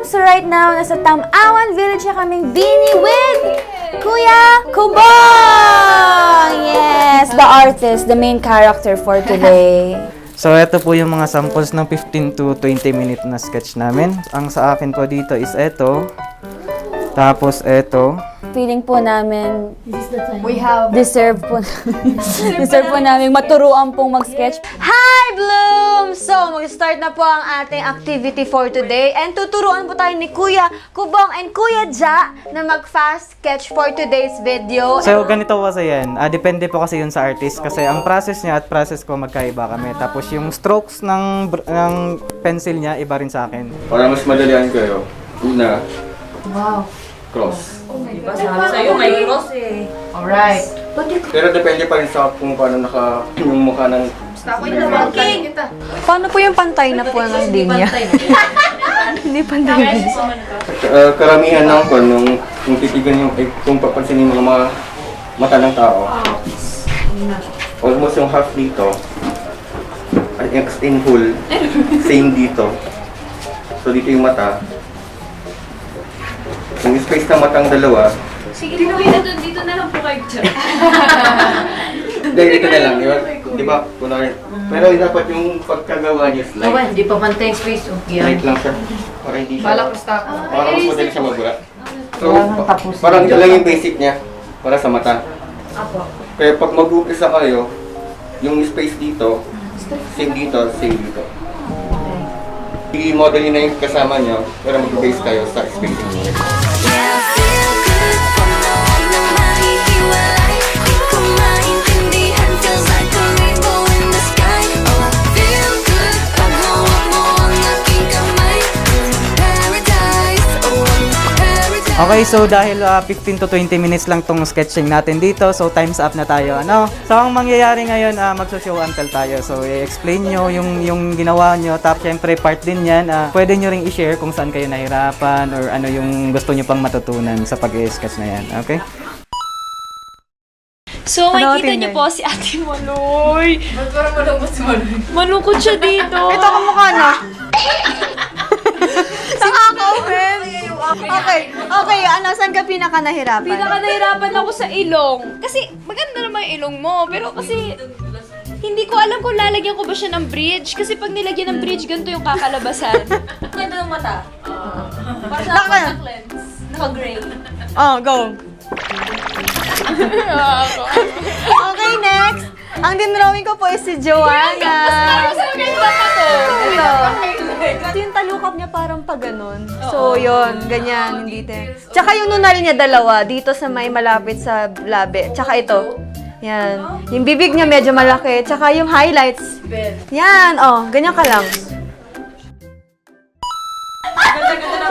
So right now, nasa Tamawan Village na kaming Bini with Kuya Kubong! Yes, the artist, the main character for today. So, ito po yung mga samples ng 15 to 20 minute na sketch namin. Ang sa akin po dito is ito. Tapos ito. Feeling po namin, deserve po namin maturuan pong mag-sketch. Hi, Bloom! So, mag-start na po ang ating activity for today. And tuturuan po tayo ni Kuya Kubong and Kuya Ja na mag-fast sketch for today's video. So, ganito kasi yan. Depende po kasi yun sa artist. Kasi ang process niya at process ko magkaiba kami. Tapos yung strokes ng pencil niya, iba rin sa akin. Para mas madalian kayo, una, cross. Diba sabi sa'yo, may cross eh. Alright. Pero depende pa rin sa kung paano yung mukha ng... Paano po yung pantay na po ng linya? Hindi pantay. Karamihan ng kung titigan yung, kung papansinin yung mga mata ng tao, almost yung half dito, in full, same dito. So dito yung mata. Yung space ng matang dalawa, Sige po, dito na lang po kayo dyan. dito na lang, di ba? Pero dapat yung pagkagawa niya slide. Hindi pa pantay yung space. Slide lang siya. Para hindi siya. Balak ko stop. Para mas madali siya mabura. So, parang ito lang yung basic niya para sa mata. Kaya pag mag-umpisa kayo, yung space dito, same dito, same dito. I-model na yung kasama niyo, pero mag-base kayo sa space niyo. Okay, so dahil 15 to 20 minutes lang tong sketching natin dito, so time's up na tayo. Ano? So ang mangyayari ngayon, magso-show and tell tayo. So i-explain nyo yung ginawa nyo, tapos syempre part din yan. Pwede nyo ring i-share kung saan kayo nahirapan or ano yung gusto nyo pang matutunan sa pag-sketch na yan. Okay? So, makikita niyo po si Ate Maloy. Ba't parang malungkot si Maloy? Malungkot siya dito. Ito ka mukha na. Nakaka-offend. Okay, ano, saan ka pinaka-nahirapan? Nahirapan ako sa ilong. Kasi maganda naman yung ilong mo. Pero kasi hindi ko alam kung lalagyan ko ba siya ng bridge. Kasi pag nilagyan ng bridge, ganito yung kakalabasan. Ganda ng mata. Parang contact lens. Naka-gray. Oh, go. Okay, next. Ang dinrawing ko po is si Joanna. Ito. Ito yung talukap niya parang pa ganun. So, yun. Ganyan. Hindi Tsaka yung nunal niya dalawa. Dito sa may malapit sa labi. Tsaka ito. Yan. Yung bibig niya medyo malaki. Tsaka yung highlights. Yan. Oh, ganyan ka lang.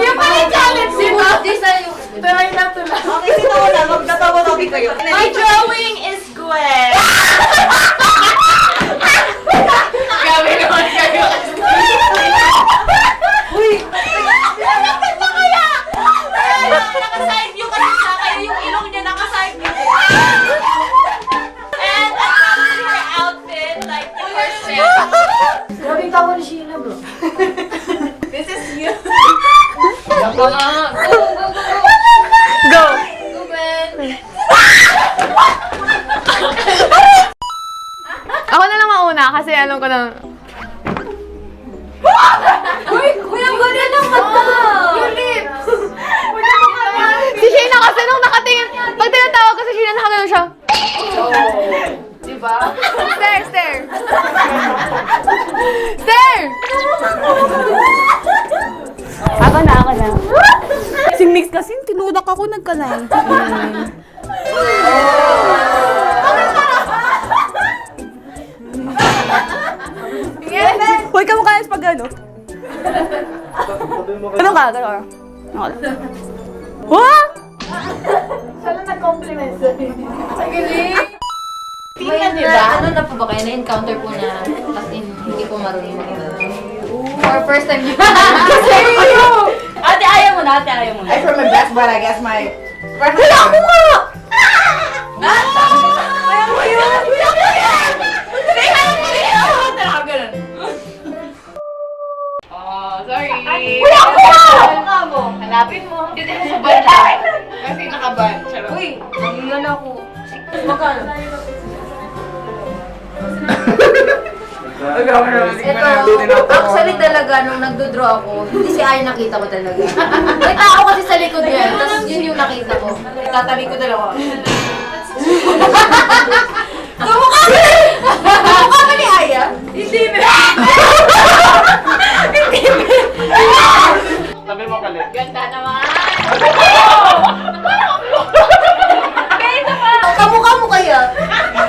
Yung pala yung challenge si Bobby sa'yo. Try na to lang. Okay, sino wala? Magtatawa-tabi kayo. My drawing is Gwen. Grabe naman kayo. Uy! Naka-side view kasi siya, kaya yung ilong niya naka-side view. And I love her outfit, like the herself. Grabe yung tawa ni Sheila, bro. This is you. Go, Go! Gwen. Ako na lang mauna kasi alam ko na... Uy, ang ganda ng mata. Yung lips. Si Shayna kasi nung nakatingin, pag tinatawag ko si Shayna, nakagano siya. Diba? Stare, stare! Stare! Ako na. Si Mix kasi, tinudak ako, nagka-90. Huwag ka mukha yung pag ano. Ganun ka. What? Sana nag-compliment sa'yo. Ang galing. Tingnan niyo ba? Ano na po ba kayo? Na-encounter po na as in, hindi ko marunong for first time niyo. Ate, ayaw mo na. I try my best, but I guess my... Wala ko nga! Ayaw mo yun! Ayaw mo yun! Talaga ganun. Oh, sorry. Wala ko nga! Hanapin mo. Dito na sa banda. Kasi nakaban. Uy, nangingal ako. Magkano? Ito, actually talaga, nung nagdodraw ako, hindi si Ay nakita ko talaga. May tao kasi sa likod niya, tapos yun yung nakita ko. Tatabi ko dalawa. Kamukha mo! Kamukha mo ni Aya? Hindi ba? Hindi ba? Sabi mo kalit. Ganda naman! Kamukha mo kaya?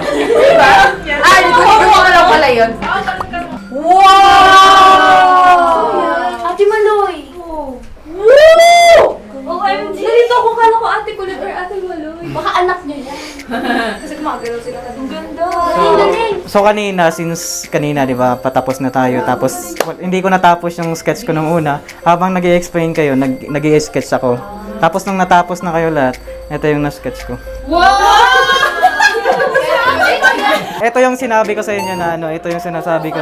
Diba? Ay, kamukha ka lang pala yun. Wow! Ate Maloy! Woo! OMG! Nalito ako, kala ko ate kulit or ate Maloy. Baka anak niya yan. Kasi gumagalaw sila ka. Ang ganda! So kanina, since kanina, di ba, patapos na tayo. Tapos, hindi ko natapos yung sketch ko nung una. Habang nag-i-explain kayo, nag-i-sketch ako. Tapos nung natapos na kayo lahat, ito yung na-sketch ko. Ito yung sinabi ko sa inyo na ito yung sinasabi ko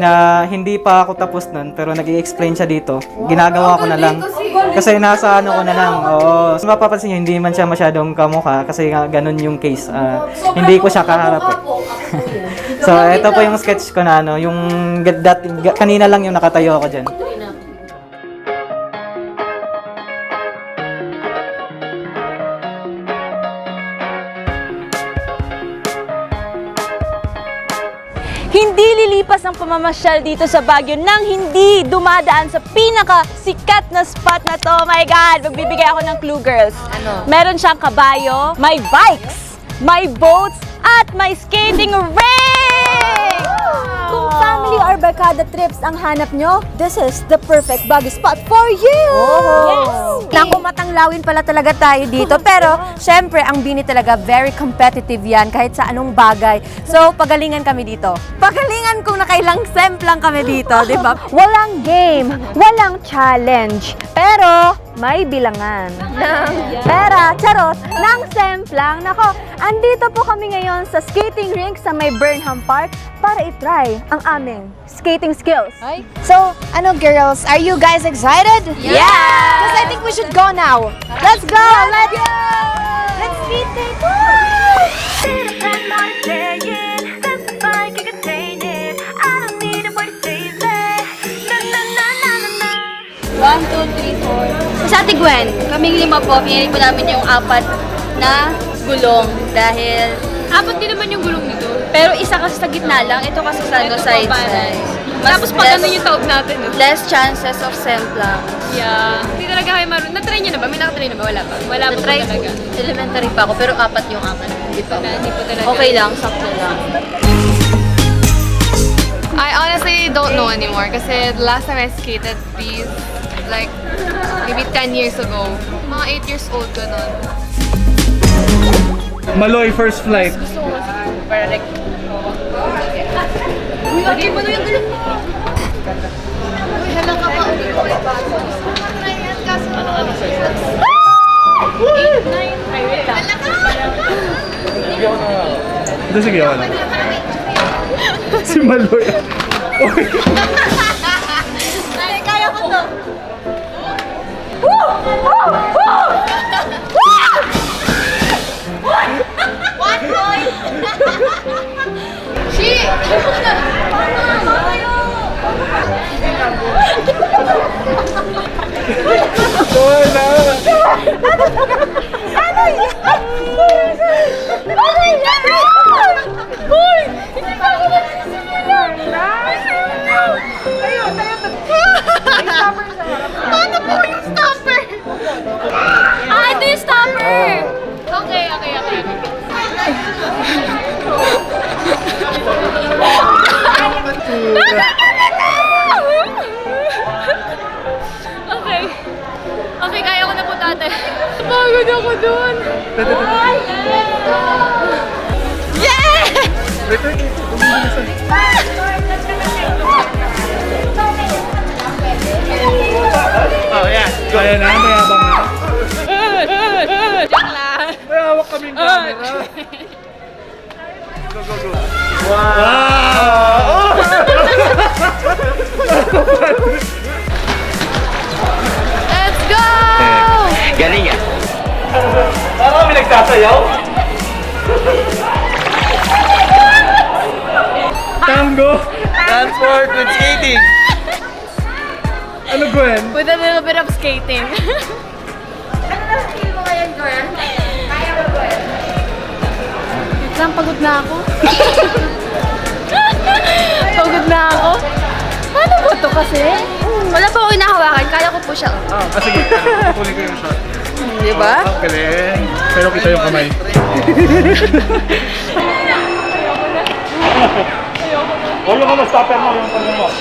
na hindi pa ako tapos nun, pero nag-i-explain siya dito. Ginagawa ko na lang. Kasi nasa ko na lang. Oo. So, mapapansin niyo, hindi man siya masyadong kamukha kasi ganun yung case. Hindi ko siya kaharap. So, ito po yung sketch ko na yung kanina lang yung nakatayo ako dyan. Hindi lilipas ang pamamasyal dito sa Baguio nang hindi dumadaan sa pinaka-sikat na spot na to. Oh my God! Magbibigay ako ng clue, girls. Ano? Meron siyang kabayo, may bikes, may boats, at may skating ring! Kung family or barkada trips ang hanap nyo, this is the perfect Baguio spot for you! Yes! Naku, matanglawin pala talaga tayo dito. Pero, syempre, ang Bini talaga, very competitive yan kahit sa anong bagay. So, pagalingan kami dito. Pagalingan kung nakailang semp lang kami dito, di ba? Walang game, walang challenge, pero may bilangan. Pera, charot, ng semplang. Nako, andito po kami ngayon sa skating rink sa may Burnham Park para itry ang aming skating skills. So, ano girls, are you guys excited? Yeah! Because I think we should go now. Let's go! Let's go! Let's skate it! One, two, three, four. Sa Ate Gwen, kaming lima po, pinili po namin yung 4 na gulong dahil 4 din naman yung gulong nito. Pero isa kasi sa gitna lang, ito kasi sa side side. Tapos pag ano yung taob natin, less chances of semplang. Yeah. Hindi talaga kayo marunong. Na-try niyo na ba? May nakatry na ba? Wala pa. Wala pa Na-try talaga. elementary pa ako, pero 4 yung 4. Hindi pa. Hindi po talaga. Okay lang, sakto lang. I honestly don't know anymore kasi the last time I skated these, like, maybe 10 years ago. Mga 8 years old ko nun. Maloy, first flight. Para like, Lagay mo na yung gulong mo. Uy, halang ka pa. Hindi ko may baso. Ano size? 8, 9. Ay, wait lang. Sige ako na. Si Maloy. Ay, kaya ko to. One point! Shit! Paano po yung stopper? Ah, ito yung stopper! Okay. Okay, kaya ko na po tate. Pagod ako dun. Oh, yeah. Kaya na, mayabang na. Joke lang. May hawak kaming camera. Go. Wow! let's go! skating. Ano na feel mo ngayon, Joanne? Kaya mo ba yan? Lang, pagod na ako. Pagod na ako. Paano po to kasi? Wala pa ako inahawakan. Kaya ko po siya. Sige, kukunin ko yung shot. Di ba? Ang galing. Pero kita yung kamay. Huwag mo na stopper mo yung pagod mo.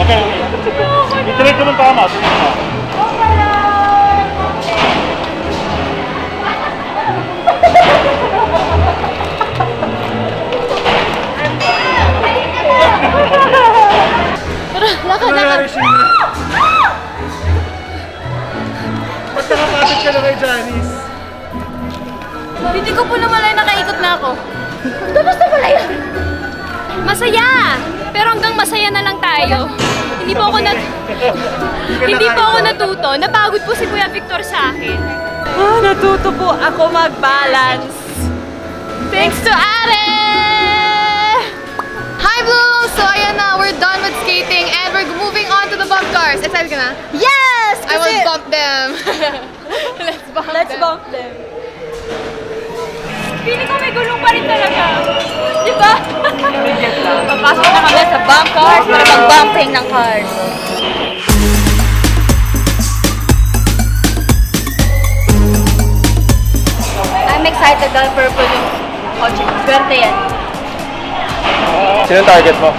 Okay. Itiret ko ng tama. Lakad. Ba't nakapatid ka na kay Janice? Hindi ko po namalay nakaikot na ako. Basta pala yan. Masaya! Pero hanggang masaya na lang tayo. Hindi po ako natuto. Napagod po si Kuya Victor sa akin. Natuto po ako mag-balance. Thanks to Ate! Hi, Bloom! So, ayan na, we're done with skating and we're moving on to the bump cars. Excited ka na? Yes! I will bump them. Let's bump them. Feeling ko may gulong pa rin talaga. Di ba? Papasok na kami sa bump cars para mag-bumping ng cars. I'm excited dahil purple yung kotse. Swerte yan. Sino target mo?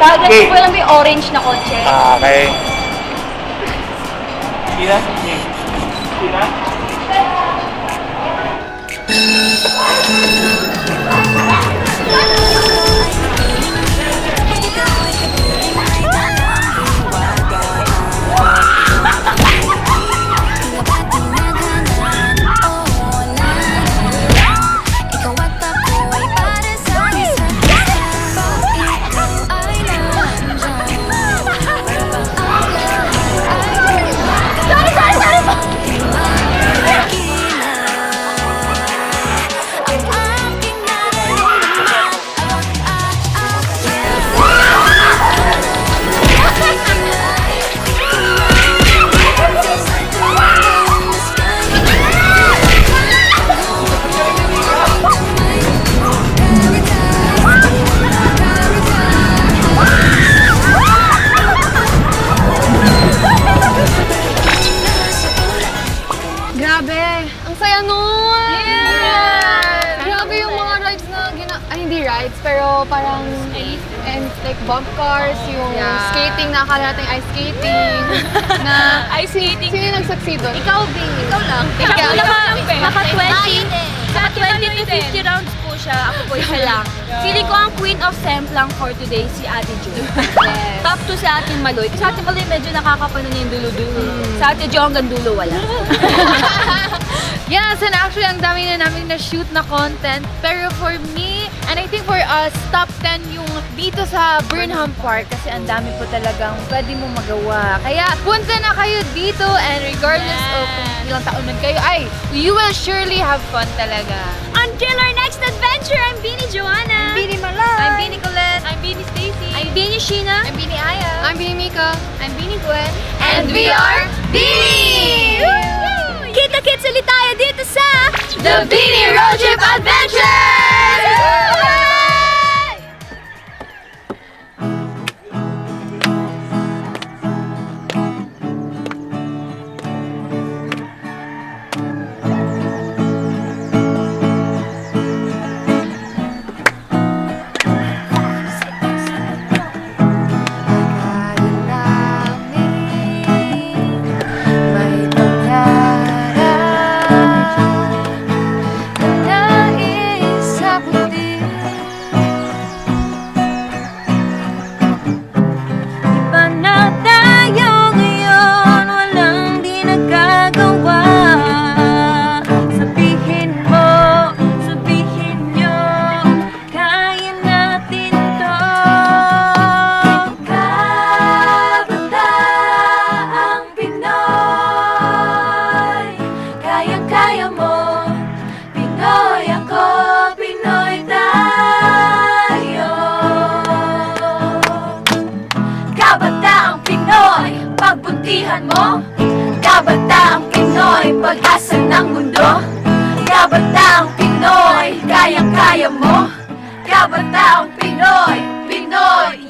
Target ko lang may orange na kotse. Okay. Sina? Sina? Grabe! Ang saya nun! Yeah! Grabe yung mga rides na hindi rides, pero parang and like bump cars, yung skating na akala natin ice skating. Na Ice skating. sino yung nag-succeed doon? Ikaw, Bing. Ikaw lang. Ikaw lang. Maka 20 to 50 rounds po siya. Ako po isa lang. Feeling ko ang queen of semplang for today si Ate Jo. Top 2 sa Ate Maloy. Kasi Ate Maloy medyo nakakapano niya yung dulo-dulo. Sa Ate Jo hanggang dulo wala. Yes, and actually, ang dami na namin na-shoot na content. Pero for me, and I think for us, top 10 yung dito sa Burnham Park kasi ang dami po talagang pwede mo magawa. Kaya punta na kayo dito and regardless of kung ilang taon man kayo, you will surely have fun talaga. Until our next adventure, I'm Beanie Joanna. I'm Beanie Malay. I'm Beanie Colette. I'm Beanie Stacy. I'm Beanie Sheena. I'm Beanie Aya. I'm Beanie Mika. I'm Beanie Gwen. And we are Beanie! Kita-kits ulit tayo dito sa The Beanie Road Trip Adventures! May pangarap na nais mo? Kabataang Pinoy, pag-asa ng mundo. Kabataang Pinoy, kayang-kaya mo. Kabataang Pinoy, Pinoy,